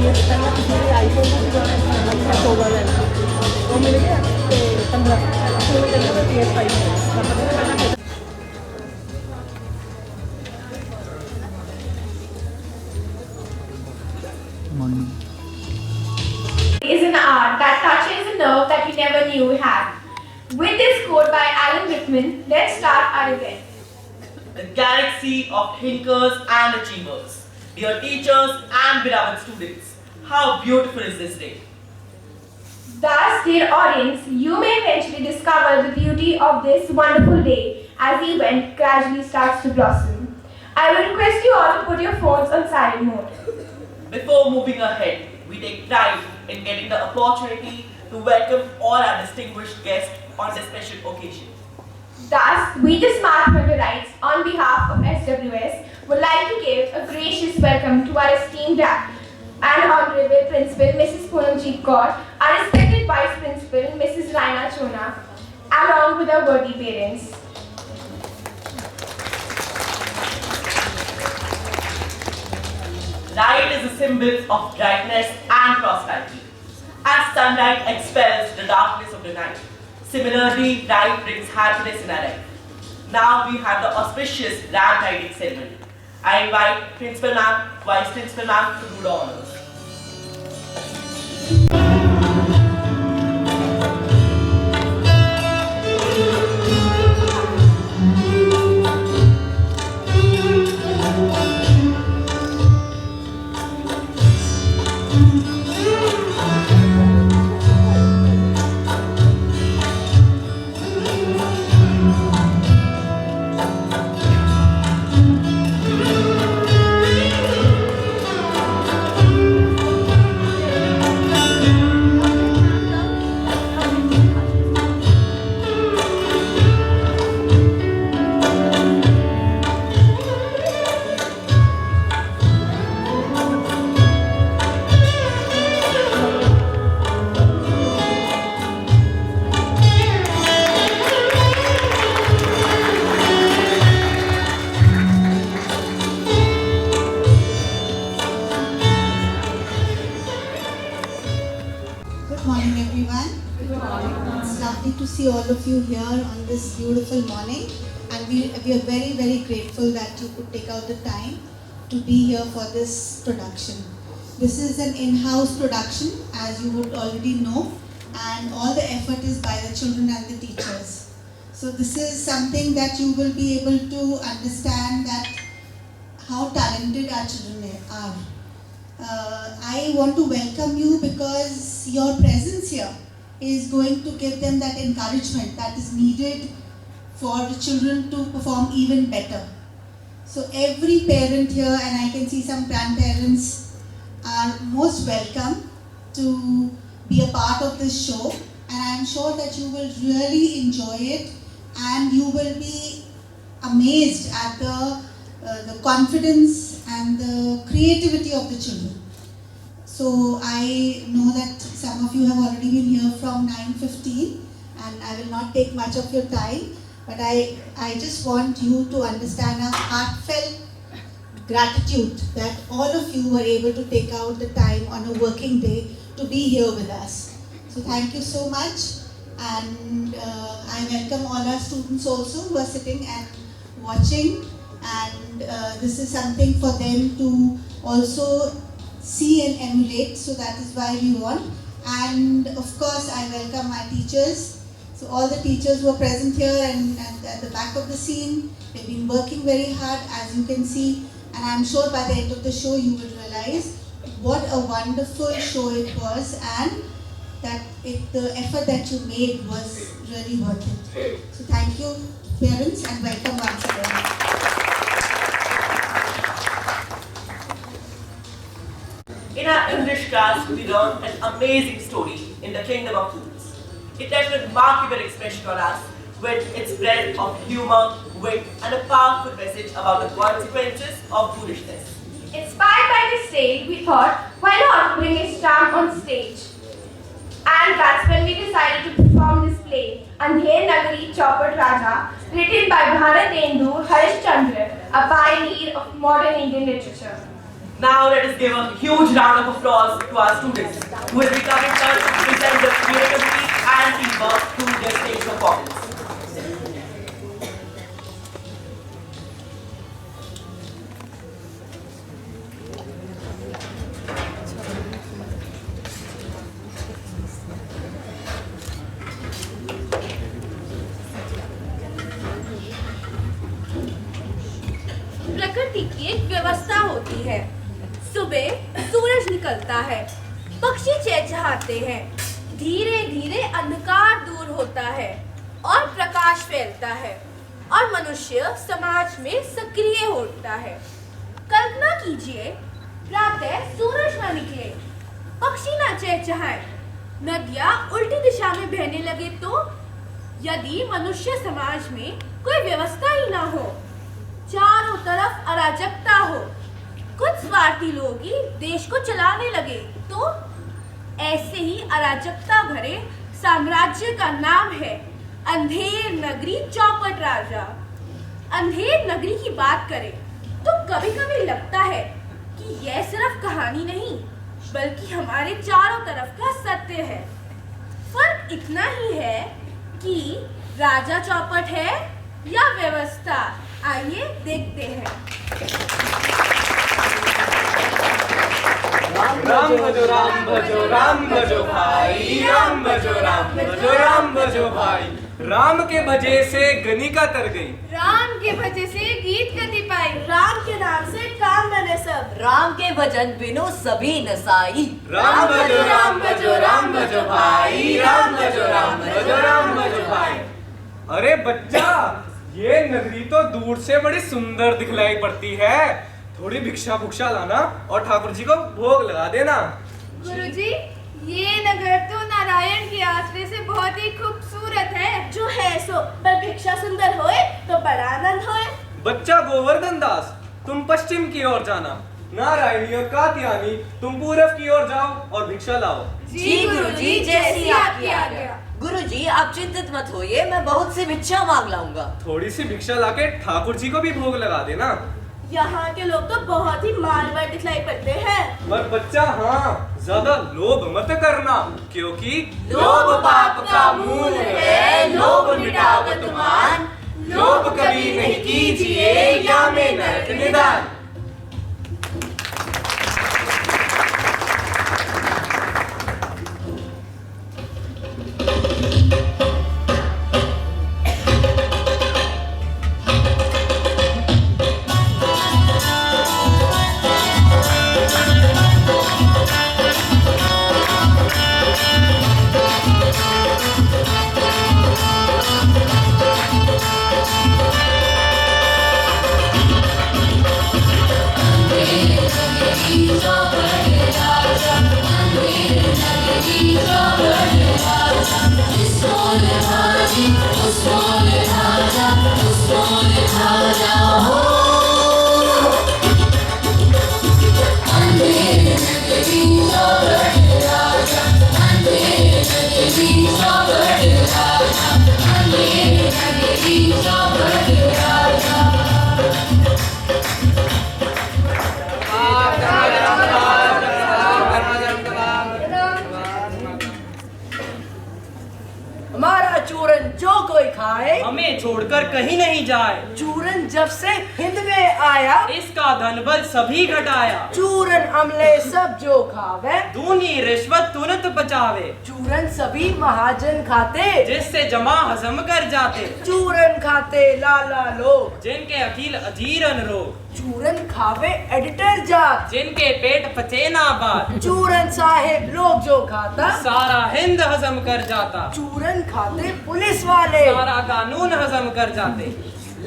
PS karena di sini iPhone tuh juga bisa coba kan. Kalau miliknya 15 10 kan PS5. Karena Morning. Is an art that touches a nerve that we never knew we had. With this quote by Alan Rickman, let's start our event. The galaxy of thinkers and achievers, dear teachers and beloved students, how beautiful is this day? Thus, dear audience, you may eventually discover the beauty of this wonderful day as the event gradually starts to blossom. I will request you all to put your phones on silent mode. Before moving ahead, we take pride in getting the opportunity to welcome all our distinguished guests on this special occasion. Thus, we the Smart Hunter Rights, on behalf of SWS, would like to give a gracious welcome to our esteemed and Honorable Principal, Mrs. Poonamjeet Kaur, our respected Vice Principal, Mrs. Raina Chona, along with our worthy parents. Light is a symbol of brightness and prosperity. As sunlight expels the darkness of the night, similarly, light brings happiness in our life. Now we have the auspicious lamp lighting ceremony. I invite Principal Ma'am, Vice Principal Ma'am to do the honors. Good morning, everyone. Good morning. It's lovely to see all of you here on this beautiful morning, and we are very, very grateful that you could take out the time to be here for this production. This is an in-house production, as you would already know, and all the effort is by the children and the teachers. So this is something that you will be able to understand that how talented our children are. I want to welcome you because your presence here is going to give them that encouragement that is needed for the children to perform even better. So every parent here, and I can see some grandparents, are most welcome to be a part of this show, and I'm sure that you will really enjoy it and you will be amazed at the confidence and the creativity of the children. So I know that some of you have already been here from 9:15, and I will not take much of your time, but I just want you to understand a heartfelt gratitude that all of you were able to take out the time on a working day to be here with us. So thank you so much, and I welcome all our students also who are sitting and watching, and this is something for them to also see and emulate, so that is why we want. And of course I welcome my teachers. So all the teachers who are present here and at the back of the scene, they've been working very hard, as you can see, and I'm sure by the end of the show you will realize what a wonderful show it was, and that the effort that you made was really worth it. So thank you parents, and welcome once again. In our English class, we learned an amazing story in the Kingdom of Fools. It left a remarkable expression on us with its blend of humor, wit, and a powerful message about the consequences of foolishness. Inspired by this tale, we thought, why not bring a stamp on stage? And that's when we decided to perform this play, Andher Nagari Chaupat Raja, written by Bharatendu Harishchandra, a pioneer of modern Indian literature. Now let us give a huge round of applause to our students who will be coming first to present their creativity and teamwork through their stage performance. प्रकृति की एक व्यवस्था होती है। सुबह सूरज निकलता है, पक्षी चहचहाते हैं, धीरे धीरे अंधकार दूर होता है और प्रकाश फैलता है और मनुष्य समाज में सक्रिय होता है। कल्पना कीजिए, प्रातः सूरज न निकले, पक्षी न चहचहाए, नदियां उल्टी दिशा में बहने लगे तो? यदि मनुष्य समाज में कोई व्यवस्था ही ना हो, चारों तरफ अराजकता हो, कुछ स्वार्थी लोग ही देश को चलाने लगे तो? ऐसे ही अराजकता भरे साम्राज्य का नाम है अंधेर नगरी चौपट राजा। अंधेर नगरी की बात करें तो कभी कभी लगता है कि यह सिर्फ कहानी नहीं बल्कि हमारे चारों तरफ का सत्य है। फर्क इतना ही है कि राजा चौपट है या व्यवस्था। आइए देखते हैं। राम भजो राम भजो भाई, राम भजो राम भजो भाई। राम के भजे से गनिका तर गई, राम के भजे से गीत गति पाई, राम के नाम से काम बने सब, राम के भजन बिनु सभी नसाई। राम भजो भाई, राम भजो भाई। अरे बच्चा, ये नगरी तो दूर से बड़ी सुंदर दिखलाई पड़ती है। थोड़ी भिक्षा भुक्षा लाना और ठाकुर जी को भोग लगा देना। गुरुजी, ये नगर तो नारायण के आश्रय से बहुत ही खूबसूरत है। जो है सो, पर भिक्षा सुंदर होए तो बड़ा आनंद होए। बच्चा गोवर्धन दास, तुम पश्चिम की ओर जाना, नारायणी और कात्यायनी तुम पूरब की ओर जाओ और भिक्षा लाओ। जी गुरुजी, जैसी आपकी आज्ञा। गुरुजी, आप चिंतित मत होइए, मैं बहुत सी भिक्षा मांग लाऊंगा। थोड़ी सी भिक्षा लाके ठाकुर जी को भी भोग लगा देना। यहाँ के लोग तो बहुत ही मालवाड़ दिखलाई पड़ते हैं। पर बच्चा, हाँ, ज्यादा लोभ मत करना, क्योंकि लोभ पाप का मूल है, लोभ मिटावत मान, लोभ कभी नहीं कीजिए, या में नरक निदान। हमारा चूरन जो कोई खाए, हमें छोड़कर कहीं नहीं जाए। चूरन जब से हिंद में आया, इसका धन बल सभी घटाया। चूरन अमले सब जो खावे, दूनी रिश्वत तुरंत बचावे। चूरन सभी महाजन खाते, जिससे जमा हजम कर जाते। चूरन खाते लाला लोग, जिनके अखिल अजीरन रोग। चूरन खावे एडिटर जात, जिनके पेट पचे ना बात। चूरन साहेब लोग जो खाता, सारा हिंद हजम कर जाता। चूरन खाते पुलिस वाले, सारा कानून हजम कर जाते।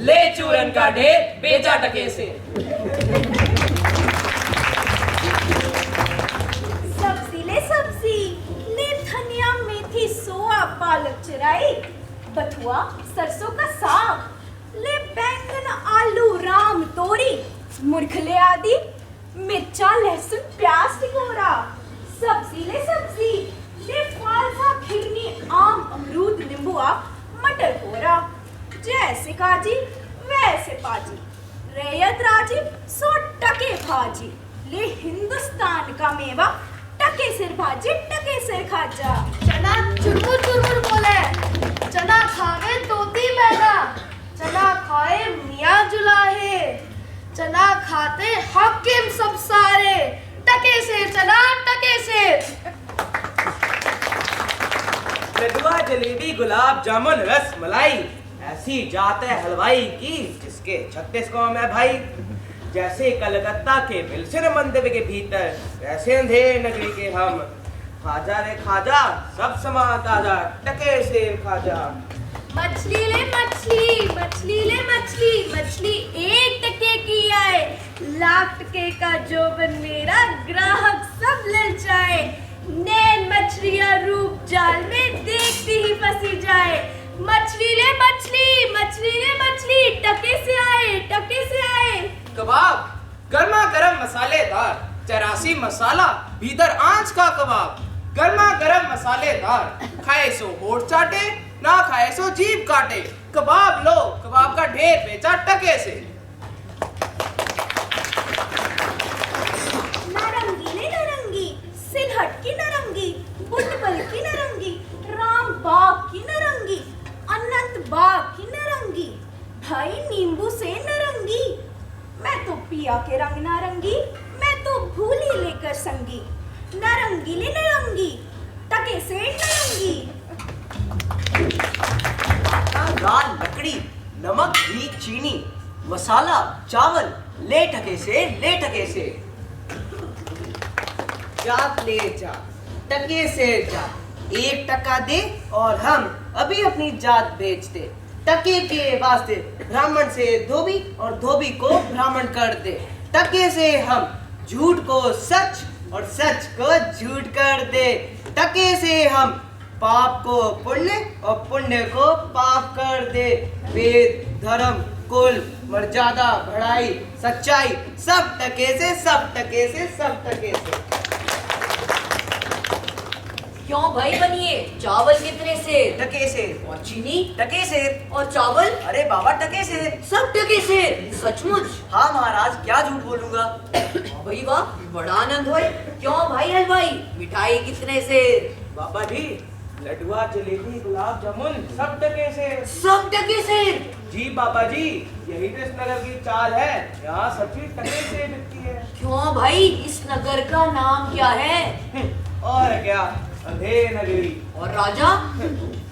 ले चूरन का ढेर बेचा टके से। सब्जी ले सब्जी, ले धनिया मेथी सोया पालक चिराई, बथुआ सरसों का साग, ले बैंगन आलू राम तोरी, मुरखले आदि, मिर्चा लहसुन प्याज टिकोरा। सब्जी ले सब्जी, ले फालसा खिरनी आम अमरूद नींबुआ मटर कोरा। जैसे काजी वैसे पाजी, रैयत राजी 100 टके भाजी। ले हिंदुस्तान का मेवा, टके सिर भाजी टके सिर खाजा। चना चुरमुर चुरमुर बोले, चना खावे तोती मैना, चना खाए मियाँ जुलाहे, चना खाते हाकिम सब सारे, टके से चना टके से। लड्डुआ जलेबी गुलाब जामुन रस मलाई, ऐसी जात है हलवाई की जिसके 36 कौम है भाई। जैसे कलकत्ता के मिल्सन मंदिर के भीतर, वैसे अंधेर नगरी के हम। खाजा रे खाजा सब समा ताजा, टके से खाजा। मछली ले मछली, मछली ले मछली, मछली 1 टके की आए, लाख टके का जोबन मेरा ग्राहक सब ले जाए। नैन मछलियाँ रूप जाल में देखती ही फंसी जाए। मछली ले मछली, मछली ले मछली, टके से आए टके से आए। कबाब गर्मा गर्म मसालेदार, 84 मसाला भीतर आंच का कबाब। गर्मा गर्म मसालेदार, खाए सो होठ चाटे, ना खाए सो जीभ काटे। कबाब लो, कबाब का ढेर बेचा टके से। नारंगी ले नारंगी, सिलहट की नारंगी, बुटबल की नारंगी, रामबाग की नारंगी, अनंत बाग की नारंगी, भाई नींबू से नारंगी। मैं तो पिया के रंग नारंगी, मैं तो भूली लेकर संगी। नारंगी ले नारंगी, टके से नारंगी। लाल लकड़ी, नमक घी चीनी, मसाला चावल, ले टके से ले टके से। जात ले जा, टके से जा, 1 टका दे और हम अभी अपनी जात बेच दे। टके के वास्ते ब्राह्मण से धोबी और धोबी को ब्राह्मण कर दे। टके से हम झूठ को सच और सच को झूठ कर दे। टके से हम पाप को पुण्य और पुण्य को पाप कर दे। वेद धर्म कुल मर्यादा बढ़ाई सच्चाई सब टके से सब टके से सब टके से। क्यों भाई बनिए, चावल कितने से? टके से। और चीनी? टके से। और चावल? अरे बाबा टके से। सब टके से। सचमुच? हाँ महाराज, क्या झूठ बोलूंगा। भाई वाह, बड़ा आनंद हुआ। क्यों भाई हलवाई, मिठाई कितने से? बाबा जी, लड्डुआ जलेबी गुलाब जामुन सब टके से। सब टके से? जी बाबा जी, यही तो इस नगर की चाल है, यहाँ सब चीज टके से बिकती है। क्यों भाई, इस नगर का नाम क्या है? और क्या, अंधेर नगरी। और राजा?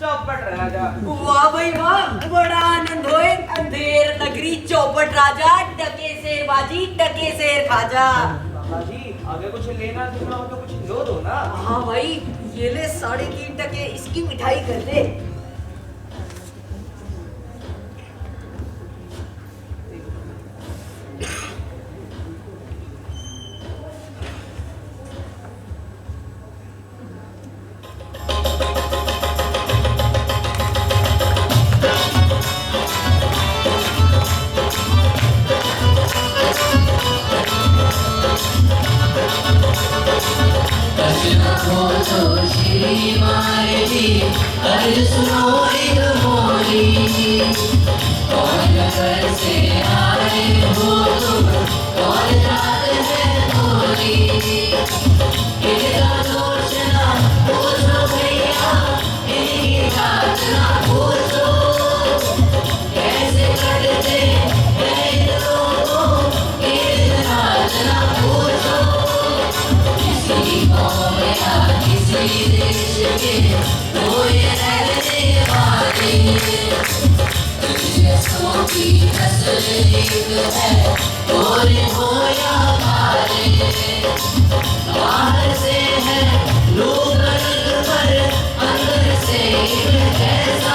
चौपट राजा। वाह भाई वाह, बड़ा आनंद होए। अंधेर नगरी चौपट राजा, टके शेर बाजी टके शेर खाजा। बाबा जी, आगे कुछ लेना देना हो तो कुछ लो दो ना। हाँ भाई, ये ले 3.5 टके, इसकी मिठाई कर दे। बाहर से है लोग पर अंदर से कैसा